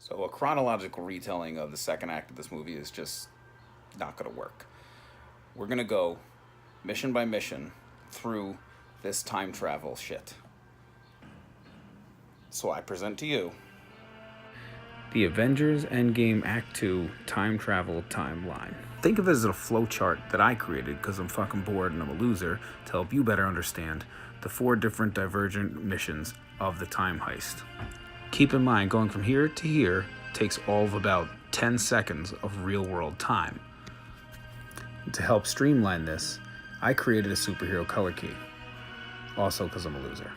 So a chronological retelling of the second act of this movie is just not going to work. We're going to go mission by mission through this time travel shit. So I present to you the Avengers Endgame Act 2 time travel timeline. Think of it as a flowchart that I created because I'm fucking bored and I'm a loser to help you better understand the 4 different divergent missions of the time heist. Keep in mind, going from here to here takes all of about 10 seconds of real-world time. To help streamline this, I created a superhero color key. Also because I'm a loser.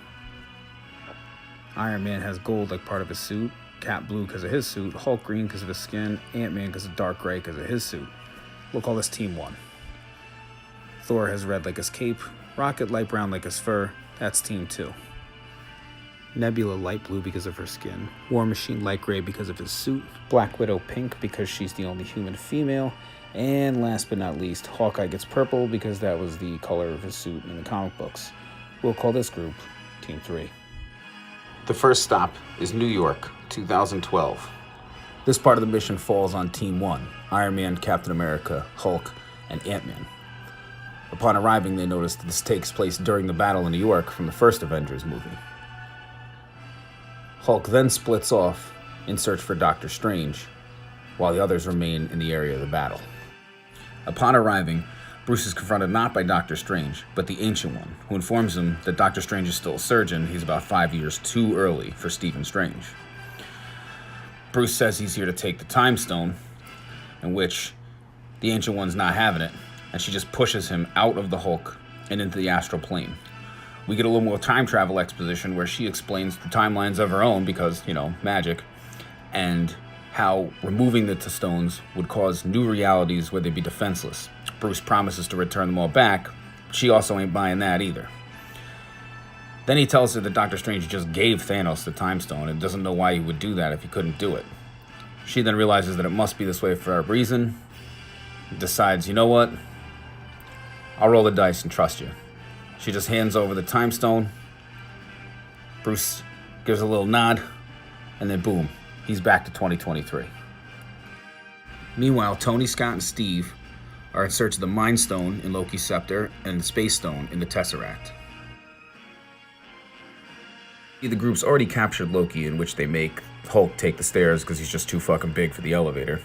Iron Man has gold like part of his suit, Cap blue because of his suit, Hulk green because of his skin, Ant-Man because of dark gray because of his suit. We'll call this Team 1. Thor has red like his cape, Rocket light brown like his fur, that's Team 2. Nebula light blue because of her skin, War Machine light gray because of his suit, Black Widow pink because she's the only human female, and last but not least, Hawkeye gets purple because that was the color of his suit in the comic books. We'll call this group Team 3. The first stop is New York, 2012. This part of the mission falls on Team 1, Iron Man, Captain America, Hulk, and Ant-Man. Upon arriving, they notice that this takes place during the battle in New York from the first Avengers movie. Hulk then splits off in search for Doctor Strange, while the others remain in the area of the battle. Upon arriving, Bruce is confronted not by Doctor Strange, but the Ancient One, who informs him that Doctor Strange is still a surgeon. He's about 5 years too early for Stephen Strange. Bruce says he's here to take the Time Stone, in which the Ancient One's not having it, and she just pushes him out of the Hulk and into the astral plane. We get a little more time travel exposition where she explains the timelines of her own because, magic, and how removing the stones would cause new realities where they'd be defenseless. Bruce promises to return them all back, but she also ain't buying that either. Then he tells her that Doctor Strange just gave Thanos the Time Stone and doesn't know why he would do that if he couldn't do it. She then realizes that it must be this way for a reason, decides, you know what? I'll roll the dice and trust you. She just hands over the Time Stone. Bruce gives a little nod, and then boom, he's back to 2023. Meanwhile, Tony, Scott, and Steve are in search of the Mind Stone in Loki's scepter and the Space Stone in the Tesseract. The group's already captured Loki, in which they make Hulk take the stairs because he's just too fucking big for the elevator.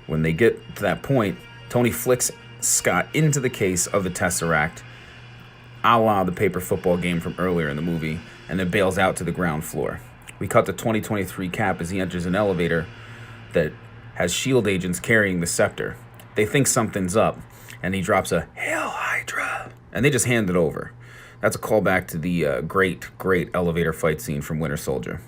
When they get to that point, Tony flicks Scott into the case of the Tesseract, a la the paper football game from earlier in the movie, and then bails out to the ground floor. We cut to 2023 Cap as he enters an elevator that has SHIELD agents carrying the scepter. They think something's up, and he drops a "Hail Hydra," and they just hand it over. That's a callback to the great elevator fight scene from Winter Soldier.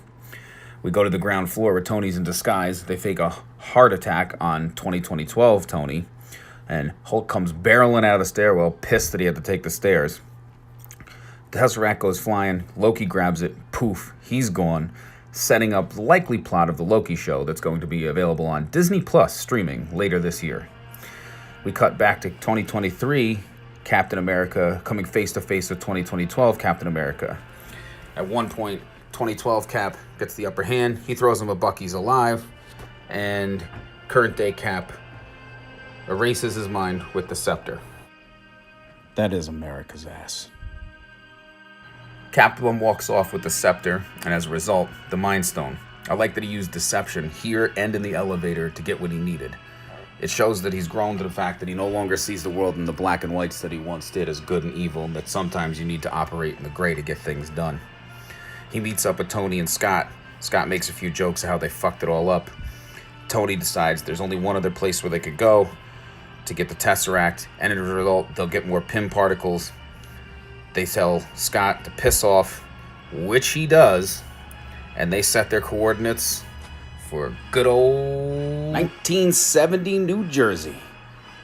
We go to the ground floor where Tony's in disguise. They fake a heart attack on 2012 Tony, and Hulk comes barreling out of the stairwell, pissed that he had to take the stairs. The Tesseract goes flying, Loki grabs it, poof, he's gone, setting up the likely plot of the Loki show that's going to be available on Disney Plus streaming later this year. We cut back to 2023, Captain America coming face to face with 2012 Captain America. At one point, 2012 Cap gets the upper hand, he throws him a Bucky's alive, and current day Cap erases his mind with the scepter. That is America's ass. Captain walks off with the scepter, and as a result, the Mind Stone. I like that he used deception here and in the elevator to get what he needed. It shows that he's grown to the fact that he no longer sees the world in the black and whites that he once did as good and evil, and that sometimes you need to operate in the gray to get things done. He meets up with Tony and Scott. Scott makes a few jokes of how they fucked it all up. Tony decides there's only one other place where they could go to get the Tesseract, and as a result, they'll get more Pym particles. They tell Scott to piss off, which he does, and they set their coordinates for good old 1970 New Jersey.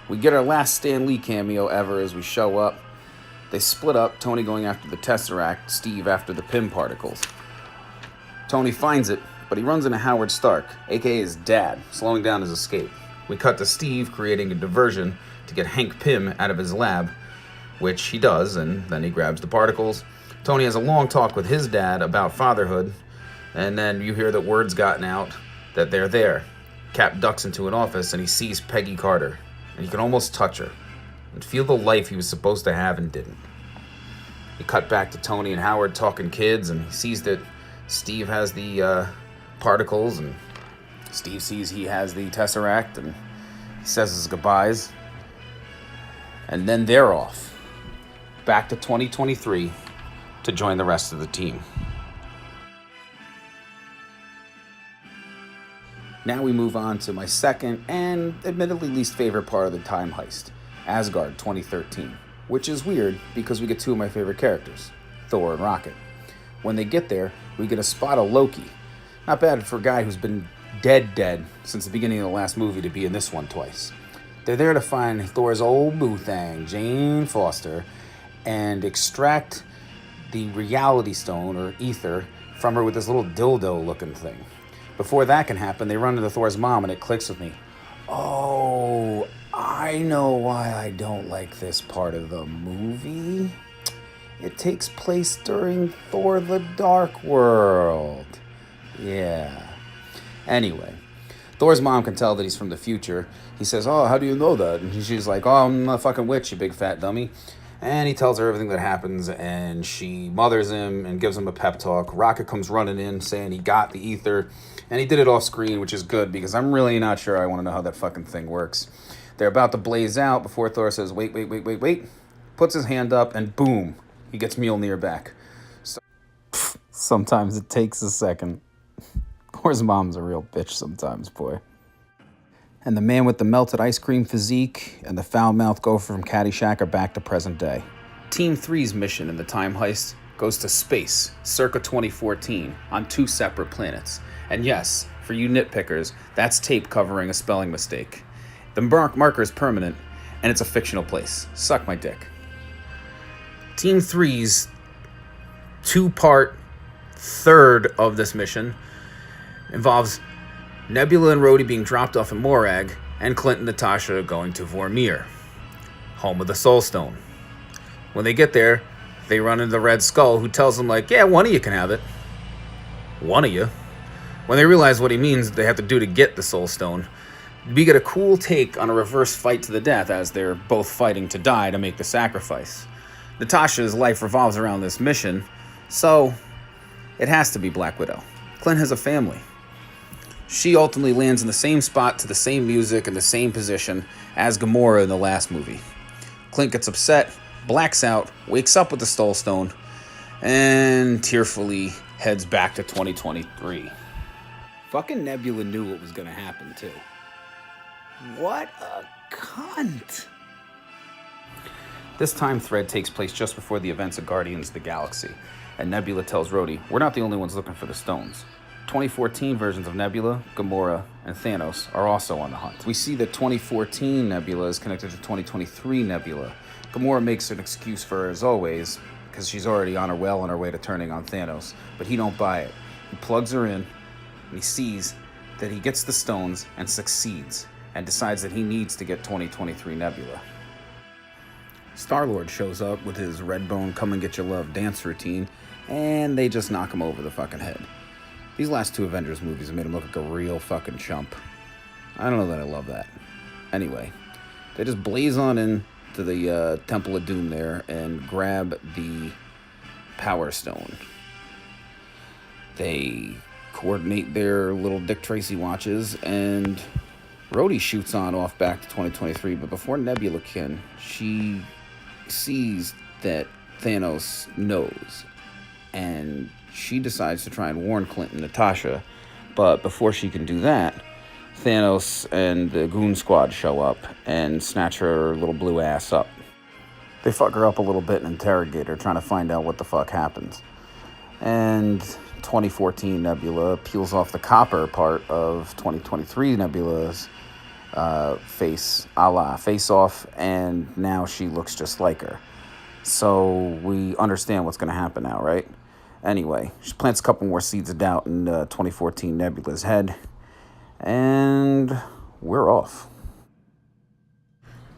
We get our last Stan Lee cameo ever as we show up. They split up, Tony going after the Tesseract, Steve after the Pym particles. Tony finds it, but he runs into Howard Stark, aka his dad, slowing down his escape. We cut to Steve creating a diversion to get Hank Pym out of his lab, which he does, and then he grabs the particles. Tony has a long talk with his dad about fatherhood, and then you hear that word's gotten out that they're there. Cap ducks into an office and he sees Peggy Carter, and he can almost touch her and feel the life he was supposed to have and didn't. We cut back to Tony and Howard talking kids, and he sees that Steve has the particles, and Steve sees he has the Tesseract, and he says his goodbyes. And then they're off, back to 2023 to join the rest of the team. Now we move on to my second and admittedly least favorite part of the time heist, Asgard 2013, which is weird because we get two of my favorite characters, Thor and Rocket. When they get there, we get a spot of Loki. Not bad for a guy who's been dead since the beginning of the last movie to be in this one twice. They're there to find Thor's old boo thing, Jane Foster, and extract the reality stone, or ether, from her with this little dildo looking thing. Before that can happen, they run into Thor's mom, and it clicks with me. Oh, I know why I don't like this part of the movie. It takes place during Thor the Dark World. Yeah. Anyway, Thor's mom can tell that he's from the future. He says, "Oh, how do you know that?" And she's like, "Oh, I'm a fucking witch, you big fat dummy." And he tells her everything that happens, and she mothers him and gives him a pep talk. Rocket comes running in saying he got the ether, and he did it off screen, which is good because I'm really not sure I want to know how that fucking thing works. They're about to blaze out before Thor says, wait, puts his hand up, and boom, he gets Mjolnir back. So, sometimes it takes a second. Thor's mom's a real bitch sometimes, boy. And the man with the melted ice cream physique and the foul-mouthed gopher from Caddyshack are back to present day. Team 3's mission in the time heist goes to space, circa 2014, on 2 separate planets. And yes, for you nitpickers, that's tape covering a spelling mistake. The marker is permanent, and it's a fictional place. Suck my dick. Team 3's 2-part third of this mission involves Nebula and Rhodey being dropped off in Morag, and Clint and Natasha going to Vormir, home of the Soul Stone. When they get there, they run into the Red Skull, who tells them, like, yeah, one of you can have it. One of you. When they realize what he means they have to do to get the Soul Stone, we get a cool take on a reverse fight to the death as they're both fighting to die to make the sacrifice. Natasha's life revolves around this mission, so it has to be Black Widow. Clint has a family. She ultimately lands in the same spot to the same music and the same position as Gamora in the last movie. Clint gets upset, blacks out, wakes up with the Soul Stone, and tearfully heads back to 2023. Fucking Nebula knew what was gonna happen, too. What a cunt. This time thread takes place just before the events of Guardians of the Galaxy, and Nebula tells Rhodey, we're not the only ones looking for the stones. 2014 versions of Nebula, Gamora, and Thanos are also on the hunt. We see that 2014 Nebula is connected to 2023 Nebula. Gamora makes an excuse for her as always, because she's already on her way to turning on Thanos, but he don't buy it. He plugs her in, and he sees that he gets the stones and succeeds, and decides that he needs to get 2023 Nebula. Star-Lord shows up with his Redbone Come and Get Your Love dance routine, and they just knock him over the fucking head. These last 2 Avengers movies have made him look like a real fucking chump. I don't know that I love that. Anyway, they just blaze on in to the Temple of Doom there and grab the Power Stone. They coordinate their little Dick Tracy watches, and Rhodey shoots on off back to 2023, but before Nebula can, she sees that Thanos knows, and she decides to try and warn Clint and Natasha, but before she can do that, Thanos and the Goon Squad show up and snatch her little blue ass up. They fuck her up a little bit and interrogate her, trying to find out what the fuck happens. And 2014 Nebula peels off the copper part of 2023 Nebula's face off, and now she looks just like her. So we understand what's going to happen now, right? Anyway, she plants a couple more seeds of doubt in 2014 Nebula's head, and we're off.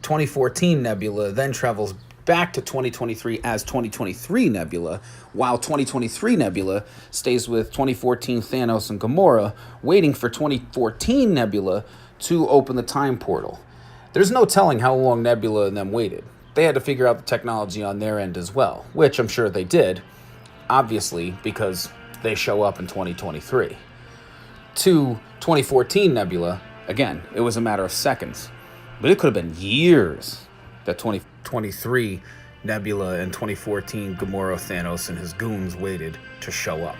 2014 Nebula then travels back to 2023 as 2023 Nebula, while 2023 Nebula stays with 2014 Thanos and Gamora, waiting for 2014 Nebula to open the time portal. There's no telling how long Nebula and them waited. They had to figure out the technology on their end as well, which I'm sure they did, obviously, because they show up in 2023. To 2014 Nebula, again, it was a matter of seconds, but it could have been years that 2023 Nebula and 2014 Gamora, Thanos, and his goons waited to show up.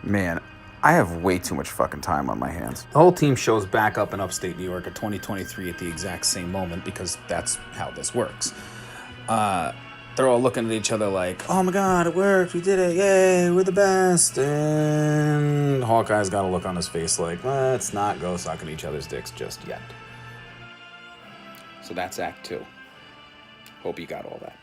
Man, I have way too much fucking time on my hands. The whole team shows back up in upstate New York at 2023 at the exact same moment because that's how this works. They're all looking at each other like, oh my god, it worked, we did it, yay, we're the best. And Hawkeye's got a look on his face like, let's not go sucking each other's dicks just yet. So that's Act 2. Hope you got all that.